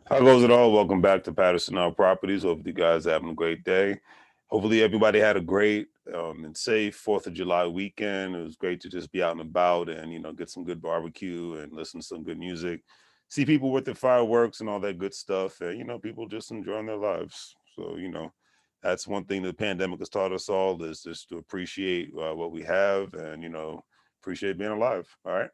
How goes it all? Welcome back to Patterson Properties. Hope you guys are having a great day. Hopefully everybody had a great and safe 4th of July weekend. It was great to just be out and about and, get some good barbecue and listen to some good music, see people with their fireworks and all that good stuff. And, people just enjoying their lives. So, that's one thing the pandemic has taught us all is just to appreciate what we have and, appreciate being alive. All right.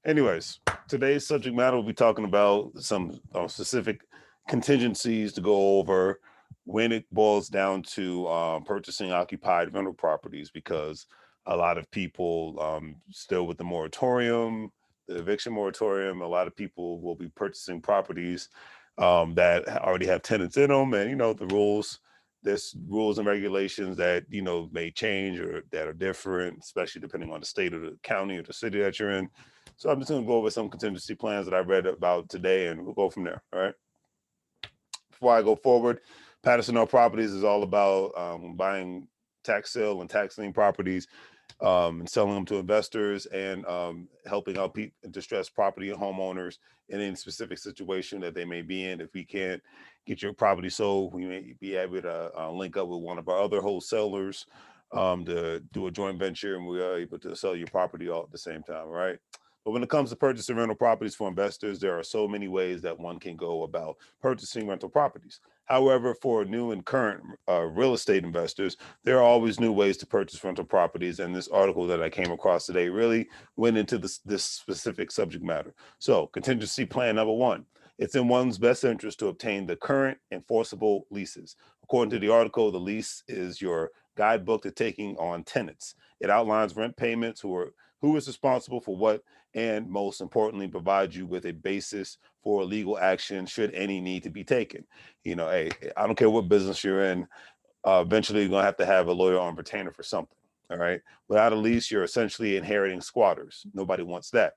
Anyways, today's subject matter will be talking about some specific contingencies to go over when it boils down to purchasing occupied rental properties because a lot of people still with the moratorium, the eviction moratorium, a lot of people will be purchasing properties that already have tenants in them, and the rules. There's rules and regulations that may change or that are different, especially depending on the state or the county or the city that you're in. So I'm just going to go over some contingency plans that I read about today, and we'll go from there. All right. Before I go forward, Patterson All Properties is all about buying tax sale and tax lien properties and selling them to investors and helping out distressed property and homeowners in any specific situation that they may be in. If we can't get your property sold, we may be able to link up with one of our other wholesalers to do a joint venture, and we are able to sell your property all at the same time, right? But when it comes to purchasing rental properties for investors, there are so many ways that one can go about purchasing rental properties. However, for new and current real estate investors, there are always new ways to purchase rental properties. And this article that I came across today really went into this specific subject matter. So, contingency plan number one. It's in one's best interest to obtain the current enforceable leases. According to the article, the lease is your guidebook to taking on tenants. It outlines rent payments, who is responsible for what, and most importantly, provides you with a basis for legal action should any need to be taken. Hey, I don't care what business you're in, eventually you're going to have a lawyer on retainer for something. All right. Without a lease, you're essentially inheriting squatters. Nobody wants that.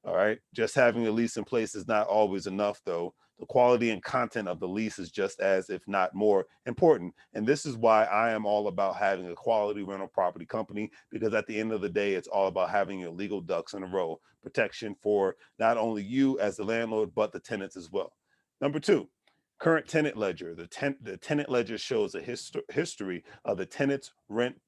All right. Just having a lease in place is not always enough, though. The quality and content of the lease is just as, if not more, important. And this is why I am all about having a quality rental property company, because at the end of the day, it's all about having your legal ducks in a row, protection for not only you as the landlord, but the tenants as well. Number two, current tenant ledger. The tenant ledger shows a history of the tenant's rent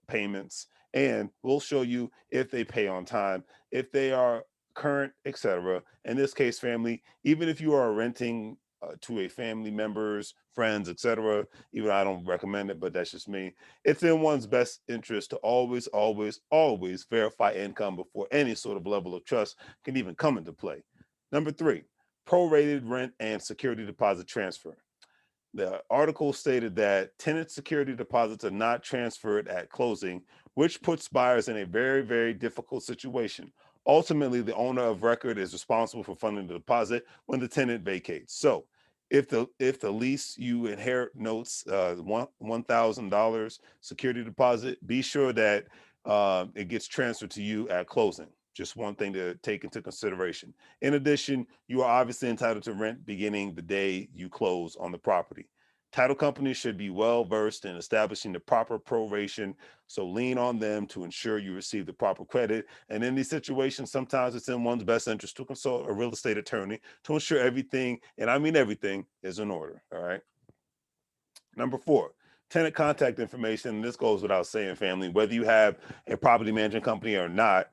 payments and will show you if they pay on time, if they are current, etc. In this case, family, even if you are renting to a family members, friends, etc. Even I don't recommend it, but that's just me. It's in one's best interest to always, always, always verify income before any sort of level of trust can even come into play. Number three, prorated rent and security deposit transfer. The article stated that tenant security deposits are not transferred at closing, which puts buyers in a very, very difficult situation. Ultimately, the owner of record is responsible for funding the deposit when the tenant vacates. So, if the lease you inherit notes $1,000 security deposit, be sure that it gets transferred to you at closing. Just one thing to take into consideration. In addition, you are obviously entitled to rent beginning the day you close on the property. Title companies should be well versed in establishing the proper proration, so lean on them to ensure you receive the proper credit. And in these situations, sometimes it's in one's best interest to consult a real estate attorney to ensure everything, and I mean everything, is in order. All right. Number four, tenant contact information. This goes without saying, family, whether you have a property management company or not,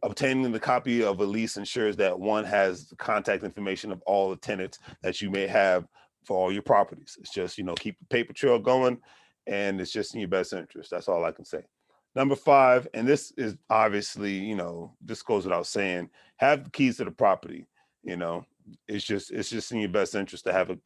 obtaining the copy of a lease ensures that one has the contact information of all the tenants that you may have for all your properties. It's just, keep the paper trail going, and it's just in your best interest. That's all I can say. Number five, and this is obviously, this goes without saying, have the keys to the property. You know, it's just in your best interest to have a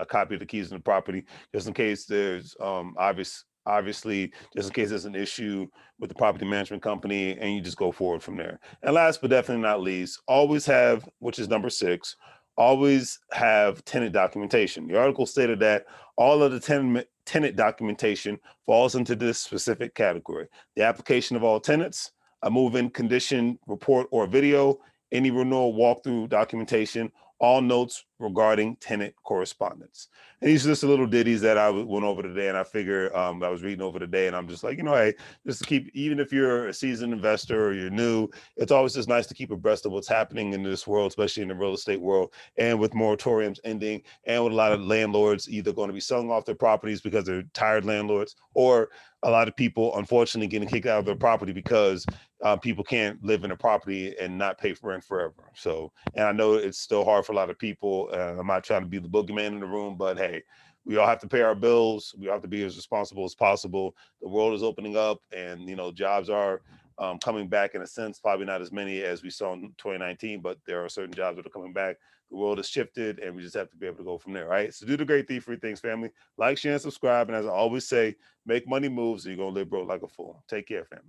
copy of the keys to the property, just in case there's obviously just in case there's an issue with the property management company, and you just go forward from there. And last but definitely not least, always have, which is number six, always have tenant documentation. The article stated that all of the tenant documentation falls into this specific category: the application of all tenants, a move-in condition report or video, any renewal walkthrough documentation, all notes regarding tenant correspondence. And these are just little ditties that I went over today, and I figure I was reading over today, and I'm just like, hey, just to keep, even if you're a seasoned investor or you're new, it's always just nice to keep abreast of what's happening in this world, especially in the real estate world, and with moratoriums ending, and with a lot of landlords either going to be selling off their properties because they're tired landlords, or a lot of people unfortunately getting kicked out of their property because people can't live in a property and not pay for rent forever. So, and I know it's still hard for a lot of people. I'm not trying to be the boogeyman in the room, but hey, we all have to pay our bills. We have to be as responsible as possible. The world is opening up, and jobs are coming back in a sense. Probably not as many as we saw in 2019, but there are certain jobs that are coming back. The world has shifted, and we just have to be able to go from there, right? So do the great thing for your things, family. Like, share, and subscribe. And as I always say, make money moves, or you're gonna live broke like a fool. Take care, family.